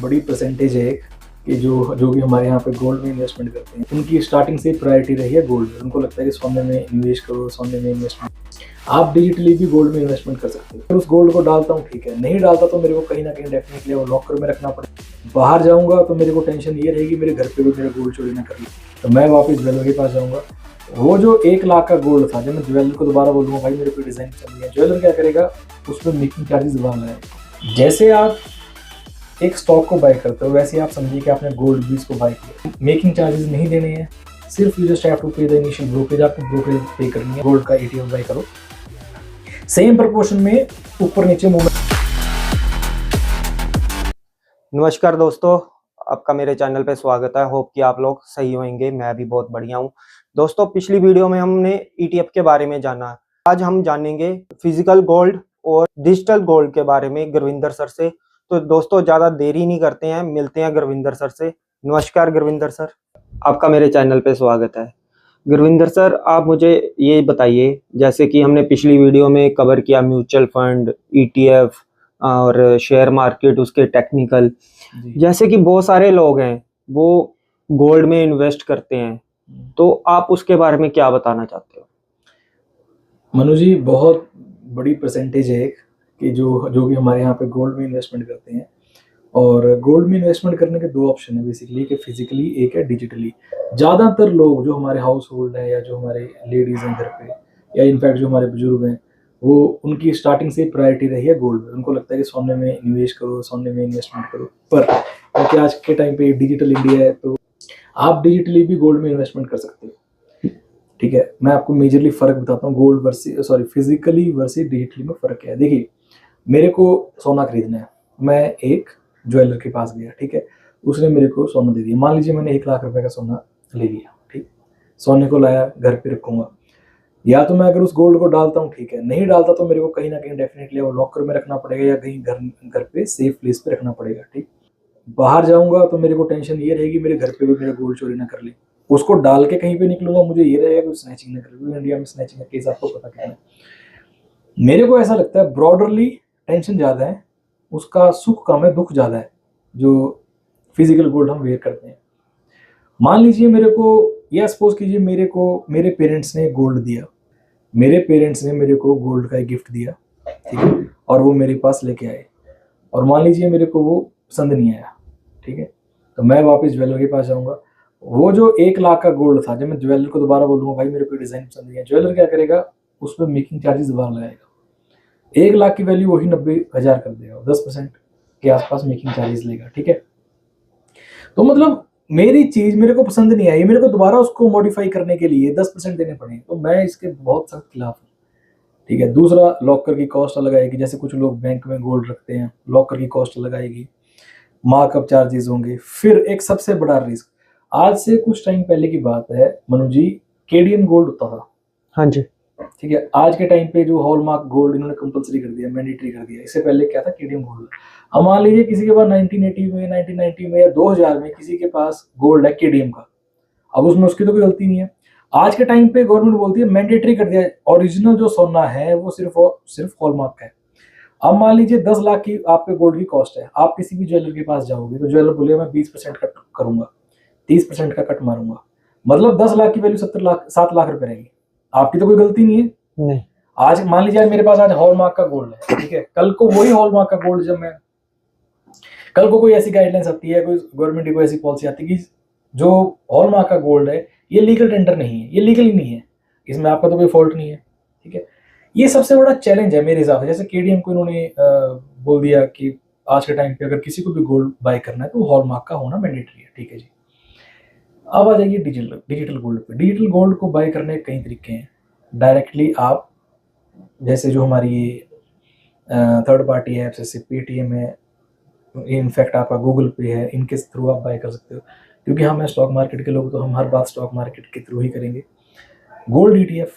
बड़ी परसेंटेज है कि जो भी हमारे यहाँ पे गोल्ड में इन्वेस्टमेंट करते हैं, उनकी स्टार्टिंग से प्रायोरिटी रही है गोल्ड। उनको लगता है कि सोने में इन्वेस्ट करो, सोने में इन्वेस्टमेंट। आप डिजिटली भी गोल्ड में इन्वेस्टमेंट कर सकते हो। फिर उस गोल्ड को डालता हूँ, ठीक है, नहीं डालता तो मेरे को कहीं ना कहीं डेफिनेटली वो लॉकर में रखना पड़ेगा। बाहर जाऊँगा तो मेरे को टेंशन ये रहेगी मेरे घर पे भी मेरा गोल्ड चोरी ना कर ले, तो मैं वापस ज्वेलर के पास जाऊँगा। वो जो 1 लाख का गोल्ड था, जब मैं ज्वेलर को दोबारा बोलूँगा भाई मेरे को डिज़ाइन चाहिए, ज्वेलर क्या करेगा, उसमें मेकिंग चार्जेस बढ़ा लगाएगा। जैसे आप एक स्टॉक को बाय करते हो वैसे आप समझिए कि आपने गोल्ड भी इसको बाय किया। मेकिंग चार्जेस नहीं देने हैं, सिर्फ यू जस्ट हैव टू पे द इनिशियल ब्रोकरेज। आपको ब्रोकरेज पे करनी है। गोल्ड का ETF बाय करो, सेम प्रोपोर्शन में ऊपर नीचे मूवमेंट। नमस्कार दोस्तों, आपका मेरे चैनल पे स्वागत है। होप कि आप लोग सही होंगे। मैं भी बहुत बढ़िया हूँ। दोस्तों, पिछली वीडियो में हमने ETF के बारे में जाना। आज हम जानेंगे फिजिकल गोल्ड और डिजिटल गोल्ड के बारे में गुरविंदर सर से। तो दोस्तों, ज्यादा देरी नहीं करते हैं, मिलते हैं गुरविंदर सर से। नमस्कार गुरविंदर सर, आपका मेरे चैनल पे स्वागत है। गुरविंदर सर, आप मुझे ये बताइए, जैसे कि हमने पिछली वीडियो में कवर किया म्यूचुअल फंड, ETF और शेयर मार्केट, उसके टेक्निकल। जैसे कि बहुत सारे लोग हैं वो गोल्ड में इन्वेस्ट करते हैं, तो आप उसके बारे में क्या बताना चाहते हो? मनु जी, बहुत बड़ी परसेंटेज है कि जो भी हमारे यहाँ पे गोल्ड में इन्वेस्टमेंट करते हैं। और गोल्ड में इन्वेस्टमेंट करने के दो ऑप्शन है बेसिकली, कि फिजिकली, एक है डिजिटली। ज़्यादातर लोग जो हमारे हाउस होल्ड है या जो हमारे लेडीज़ हैं घर पे, या इनफैक्ट जो हमारे बुजुर्ग हैं, वो उनकी स्टार्टिंग से प्रायोरिटी रही है गोल्ड में। उनको लगता है कि सोने में निवेश करो, सोने में इन्वेस्टमेंट करो। पर क्योंकि आज के टाइम पे डिजिटल इंडिया है, तो आप डिजिटली भी गोल्ड में इन्वेस्टमेंट कर सकते हो। ठीक है, मैं आपको मेजरली फ़र्क बताता हूँ gold versus physically versus digitally में फ़र्क क्या है। देखिए, मेरे को सोना खरीदना है, मैं एक ज्वेलर के पास गया, ठीक है, उसने मेरे को सोना दे दिया। मान लीजिए मैंने 1 लाख रुपए का सोना ले लिया, ठीक, सोने को लाया, घर पे रखूंगा। या तो मैं अगर उस गोल्ड को डालता हूँ, ठीक है, नहीं डालता तो मेरे को कहीं ना कहीं डेफिनेटली वो लॉकर में रखना पड़ेगा या कहीं घर पे सेफ प्लेस पे रखना पड़ेगा। ठीक, बाहर जाऊंगा तो मेरे को टेंशन ये रहेगी मेरे घर पे भी मेरा गोल्ड चोरी ना कर ले। उसको डाल के कहीं पे निकलूंगा, मुझे ये रहेगा कि स्नैचिंग ना कर ले। इंडिया में स्नैचिंग का केस आपको पता क्या है। मेरे को ऐसा लगता है ब्रॉडरली टेंशन ज़्यादा है, उसका सुख कम है, दुख ज़्यादा है, जो फिजिकल गोल्ड हम वेयर करते हैं। मान लीजिए मेरे को, या सपोज कीजिए मेरे को मेरे पेरेंट्स ने गोल्ड दिया, मेरे पेरेंट्स ने मेरे को गोल्ड का एक गिफ्ट दिया, ठीक है, और वो मेरे पास लेके आए, और मान लीजिए मेरे को वो पसंद नहीं आया, ठीक है, तो मैं वापस ज्वेलर के पास जाऊंगा। वो जो 1 लाख का गोल्ड था, जब मैं ज्वेलर को दोबारा बोलूंगा भाई मेरे को डिज़ाइन पसंद नहीं है, ज्वेलर क्या करेगा, उसमें मेकिंग चार्जेस दोबारा लगाएगा। 1 लाख की वैल्यू वही 90,000 कर देगा, 10% के आसपास मेकिंग चार्जेस लेगा। ठीक है, तो मतलब मेरी चीज मेरे को पसंद नहीं आई, मेरे को दोबारा उसको मॉडिफाई करने के लिए 10% देने पड़े, तो मैं इसके बहुत सख्त खिलाफ हूँ। ठीक है, दूसरा, लॉकर की कॉस्ट अलग आएगी। जैसे कुछ लोग बैंक में गोल्ड रखते हैं, लॉकर की कॉस्ट अलग आएगी, मार्कअप चार्जेस होंगे। फिर एक सबसे बड़ा रिस्क, आज से कुछ टाइम पहले की बात है मनु जी, KDM गोल्ड होता था। हाँ जी। ठीक है, आज के टाइम पे जो हॉलमार्क गोल्ड इन्होंने कंपलसरी कर दिया, मैंडेटरी कर दिया। इससे पहले क्या था, KDM गोल्ड। अब मान लीजिए किसी के पास 1980 में, 1990 में या 2000 में किसी के पास गोल्ड है KDM का, अब उसमें उसकी तो कोई गलती नहीं है। आज के टाइम पे गवर्नमेंट बोलती है मैंडेटरी कर दिया, ओरिजिनल जो सोना है वो सिर्फ हॉलमार्क का है। अब मान लीजिए 10 लाख की आपके गोल्ड की कॉस्ट है, आप किसी भी ज्वेलर के पास जाओगे तो ज्वेलर बोलेगा मैं 20% कट करूंगा, 30% का कट मारूंगा, मतलब 10 लाख की वैल्यू 7 लाख रुपए रहेगी। आपकी तो कोई गलती नहीं है। नहीं। आज मान लीजिए मेरे पास आज हॉलमार्क का गोल्ड है, ठीक है, कल को वही हॉलमार्क का गोल्ड, जब मैं कल को कोई ऐसी गाइडलाइंस आती है, कोई गवर्नमेंट की कोई ऐसी पॉलिसी आती है कि जो हॉलमार्क का गोल्ड है ये लीगल टेंडर नहीं है, ये लीगल ही नहीं है, इसमें आपका तो कोई फॉल्ट नहीं है। ठीक है, ये सबसे बड़ा चैलेंज है मेरे हिसाब से। जैसे KDM को इन्होंने बोल दिया कि आज के टाइम पे अगर किसी को भी गोल्ड बाय करना है तो हॉलमार्क का होना मैंडेटरी है। ठीक है जी, अब आ जाइए डिजिटल गोल्ड पे। डिजिटल गोल्ड को बाय करने के कई तरीके हैं। डायरेक्टली आप, जैसे जो हमारी थर्ड पार्टी ऐप्स जैसे पेटीएम है, इनफैक्ट आपका गूगल पे है, इनके थ्रू आप बाय कर सकते हो। क्योंकि हम हैं स्टॉक मार्केट के लोग, तो हम हर बात स्टॉक मार्केट के थ्रू ही करेंगे। गोल्ड ETF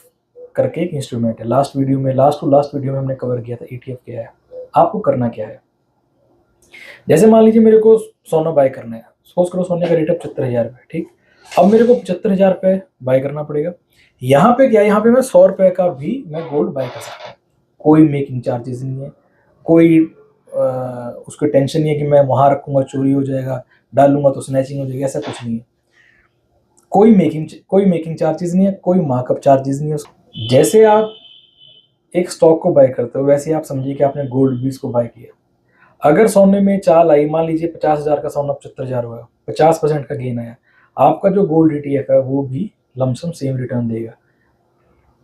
करके एक इंस्ट्रूमेंट है, लास्ट वीडियो में हमने कवर किया था ETF क्या है। आपको करना क्या है, जैसे मान लीजिए मेरे को सोना बाय करना है, सपोज करो सोने का रेट है 75,000 रुपये। ठीक, अब मेरे को 75,000 रुपये बाय करना पड़ेगा। यहाँ पे क्या है, यहाँ पे मैं 100 रुपये का भी मैं गोल्ड बाय कर सकता हूँ, कोई मेकिंग चार्जेस नहीं है, कोई उसको टेंशन नहीं है कि मैं वहाँ रखूँगा चोरी हो जाएगा, डालूँगा तो स्नैचिंग हो जाएगी, ऐसा कुछ नहीं है। कोई मेकिंग चार्जेस नहीं है, कोई मार्कअप चार्जेस नहीं है। जैसे आप एक स्टॉक को बाय करते हो वैसे आप समझिए कि आपने गोल्ड भी इसको बाय किया। अगर सोने में चाल आई, मान लीजिए 50,000 का सोना 75,000 हुआ, 50% का गेन आया, आपका जो गोल्ड ETF है वो भी लमसम सेम रिटर्न देगा।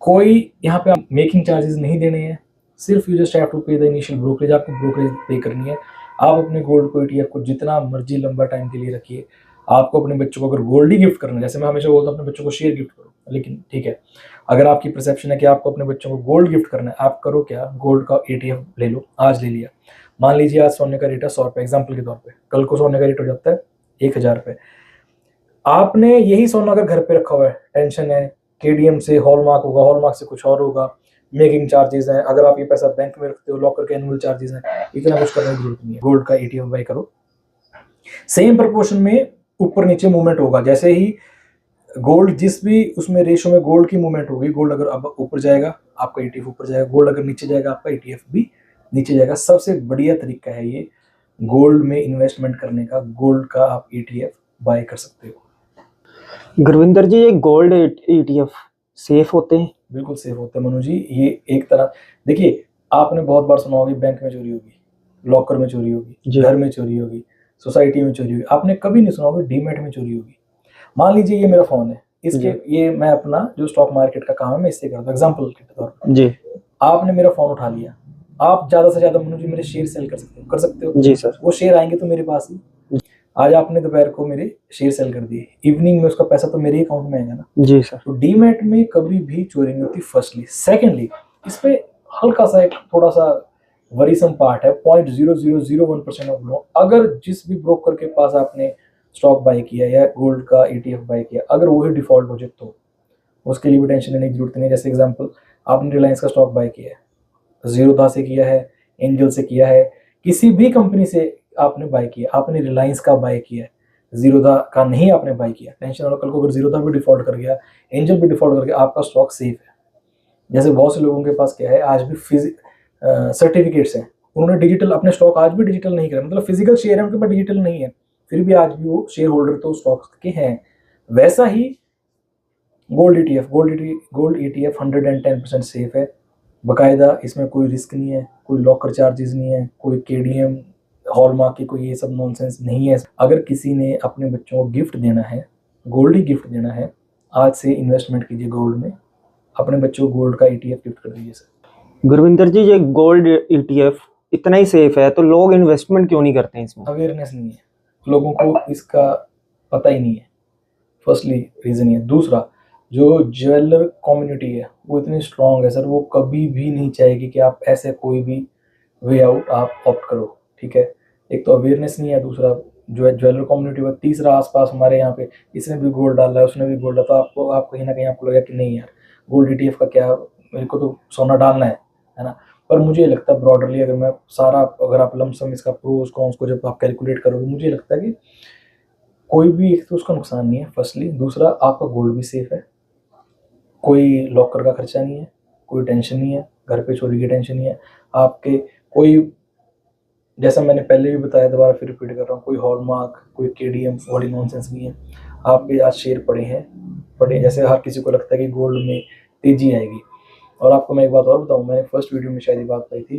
कोई यहाँ पे आप मेकिंग चार्जेस नहीं देने हैं, सिर्फ यू जस्ट हैव टू पे द इनिशियल ब्रोकरेज, आपको ब्रोकरेज पे करनी है। आप अपने गोल्ड को ETF को जितना मर्जी लंबा टाइम के लिए रखिए। आपको अपने बच्चों को अगर गोल्ड ही गिफ्ट करना है, जैसे मैं हमेशा बोलता हूँ अपने बच्चों को शेयर गिफ्ट करो, लेकिन ठीक है, अगर आपकी परसेप्शन है कि आपको अपने बच्चों को गोल्ड गिफ्ट करना है, आप करो क्या, गोल्ड का ETF ले लो। आज ले लिया, मान लीजिए आज सोने का रेट है 100 रुपये एग्जाम्पल के तौर पे, कल को सोने का रेट हो जाता है 1,000 रुपये। आपने यही सोना अगर घर पे रखा हुआ है, टेंशन है KDM से हॉलमार्क होगा, हॉलमार्क से कुछ और होगा, मेकिंग चार्जेस हैं, अगर आप ये पैसा बैंक में रखते हो लॉकर के एनुअल चार्जेस हैं, इतना कुछ करने की जरूरत नहीं है। गोल्ड का ETF बाय करो, सेम प्रोपोर्शन में ऊपर नीचे मूवमेंट होगा। जैसे ही गोल्ड जिस भी उसमें रेशो में गोल्ड की मूवमेंट होगी, गोल्ड अगर अब ऊपर जाएगा आपका ETF ऊपर जाएगा, गोल्ड अगर नीचे जाएगा आपका ETF भी नीचे जाएगा। सबसे बढ़िया तरीका है ये गोल्ड में इन्वेस्टमेंट करने का, गोल्ड का आप ETF बाय कर सकते हो। गुरविंदर जी, ये गोल्ड ETF सेफ होते हैं? बिल्कुल सेफ होते हैं मनु जी। ये एक तरह, देखिए आपने बहुत बार सुना होगी बैंक में चोरी होगी, लॉकर में चोरी होगी, घर में चोरी होगी, सोसाइटी में चोरी होगी, आपने कभी नहीं सुना होगा डीमैट में चोरी होगी। मान लीजिए ये मेरा फोन है, इसके ये मैं अपना जो स्टॉक मार्केट का काम है मैं इससे करता हूँ एग्जाम्पल के तौर पर जी। आपने मेरा फोन उठा लिया, आप ज्यादा से ज्यादा मनु जी मेरे शेयर सेल कर सकते हो जी सर। वो शेयर आएंगे तो मेरे पास ही। आज आपने दोपहर को मेरे शेयर सेल कर दिए, इवनिंग में उसका पैसा तो मेरे अकाउंट में आएगा ना जी सर। तो डीमैट में कभी भी चोरी नहीं होती, फर्स्टली। सेकेंडली, इस पे हल्का सा एक थोड़ा सा वरीसम पार्ट है, 0.0001% ऑफ लोग, अगर जिस भी ब्रोकर के पास आपने स्टॉक बाय किया या गोल्ड का ETF बाय किया, अगर वही डिफॉल्ट हो जाए तो उसके लिए भी टेंशन लेने की जरूरत नहीं है। जैसे एग्जांपल, आपने रिलायंस का स्टॉक बाय किया है, जीरोधा से किया है, एंजल से किया है, किसी भी कंपनी से आपने बाय किया, आपने रिलायंस का बाय किया है, जीरोधा का नहीं आपने बाय किया, टेंशन वाला, कल को अगर जीरोधा भी डिफॉल्ट कर गया, एंजल भी डिफॉल्ट कर गया, आपका स्टॉक सेफ है। जैसे बहुत से लोगों के पास क्या है, आज भी सर्टिफिकेट्स हैं, उन्होंने डिजिटल अपने स्टॉक आज भी डिजिटल नहीं करे, मतलब फिजिकल शेयर है उनके पास, डिजिटल नहीं है, फिर भी आज भी वो शेयर होल्डर तो स्टॉक्स के हैं। वैसा ही गोल्ड ETF 110% सेफ है, बाकायदा, इसमें कोई रिस्क नहीं है, कोई लॉकर चार्जेस नहीं है, कोई KDM हॉलमार्क की कोई ये सब नॉनसेंस नहीं है। अगर किसी ने अपने बच्चों को गिफ्ट देना है, गोल्ड ही गिफ्ट देना है, आज से इन्वेस्टमेंट कीजिए गोल्ड में, अपने बच्चों को गोल्ड का ETF गिफ्ट कर दीजिए सर। गुरविंदर जी, ये गोल्ड ETF इतना ही सेफ है तो लोग इन्वेस्टमेंट क्यों नहीं करते हैं इसमें? अवेयरनेस नहीं है, लोगों को इसका पता ही नहीं है, फर्स्टली रीजन ये। दूसरा, जो ज्वेलर कम्युनिटी है वो इतनी स्ट्रांग है सर, वो कभी भी नहीं चाहेगी कि आप ऐसे कोई भी वे आउट आप ऑप्ट करो, ठीक है। एक तो अवेयरनेस नहीं है, दूसरा जो है ज्वेलर कम्युनिटी में, तीसरा आसपास हमारे यहाँ पे इसने भी गोल्ड डाला है, उसने भी गोल्ड डाला, तो आप कहीं ना कहीं आपको लगेगा कि नहीं यार गोल्ड ETF का क्या, मेरे को तो सोना डालना है ना। पर मुझे लगता है ब्रॉडरली, अगर मैं सारा, अगर आप लमसम इसका प्रोस कॉन्स को जब आप कैलकुलेट करोगे, मुझे लगता है कि कोई भी एक तो उसका नुकसान नहीं है, फर्स्टली। दूसरा, आपका गोल्ड भी सेफ है, कोई लॉकर का खर्चा नहीं है, कोई टेंशन नहीं है, घर पे चोरी की टेंशन नहीं है आपके, कोई, जैसा मैंने पहले भी बताया, दोबारा फिर रिपीट कर रहा हूँ, कोई हॉलमार्क, कोई KDM वाली नॉनसेंस नहीं है। आपके आज शेयर पड़े, जैसे हर किसी को लगता है कि गोल्ड में तेजी आएगी, और आपको मैं एक बात और बताऊँ, मैंने फर्स्ट वीडियो में शायद ये बात बताई थी,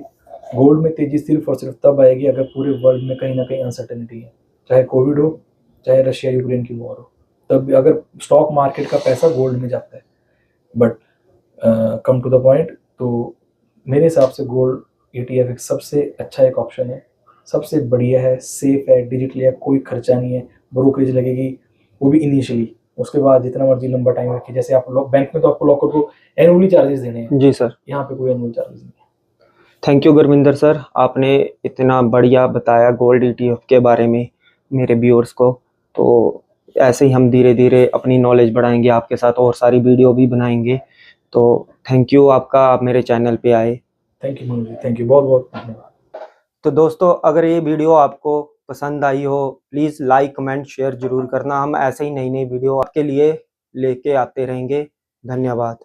गोल्ड में तेजी सिर्फ और सिर्फ तब आएगी अगर पूरे वर्ल्ड में कहीं ना कहीं अनसर्टेनिटी है, चाहे कोविड हो, चाहे रशिया यूक्रेन की वॉर हो, तब अगर स्टॉक मार्केट का पैसा गोल्ड में जाता है। But come to the point, तो मेरे हिसाब से गोल्ड ETF एक सबसे अच्छा एक ऑप्शन है, सबसे बढ़िया है, सेफ है, डिजिटली है, कोई खर्चा नहीं है, ब्रोकरेज लगेगी वो भी इनिशियली, उसके बाद जितना मर्जी लंबा टाइम रखिए। जैसे आप लोग बैंक में तो आपको लॉकर को एनुअली चार्जेस देने हैं जी सर, यहाँ पे कोई एनुअल चार्जेस नहीं है। थैंक यू गुरविंदर सर, आपने इतना बढ़िया बताया गोल्ड ETF के बारे में मेरे व्यूअर्स को। तो ऐसे ही हम धीरे धीरे अपनी नॉलेज बढ़ाएंगे, आपके साथ और सारी वीडियो भी बनाएंगे। तो थैंक यू आपका, आप मेरे चैनल पे आए। Thank you Manu ji, thank you, बहुत बहुत धन्यवाद। तो दोस्तों, अगर ये वीडियो आपको पसंद आई हो, प्लीज़ लाइक कमेंट शेयर जरूर करना। हम ऐसे ही नई नई वीडियो आपके लिए लेके आते रहेंगे। धन्यवाद।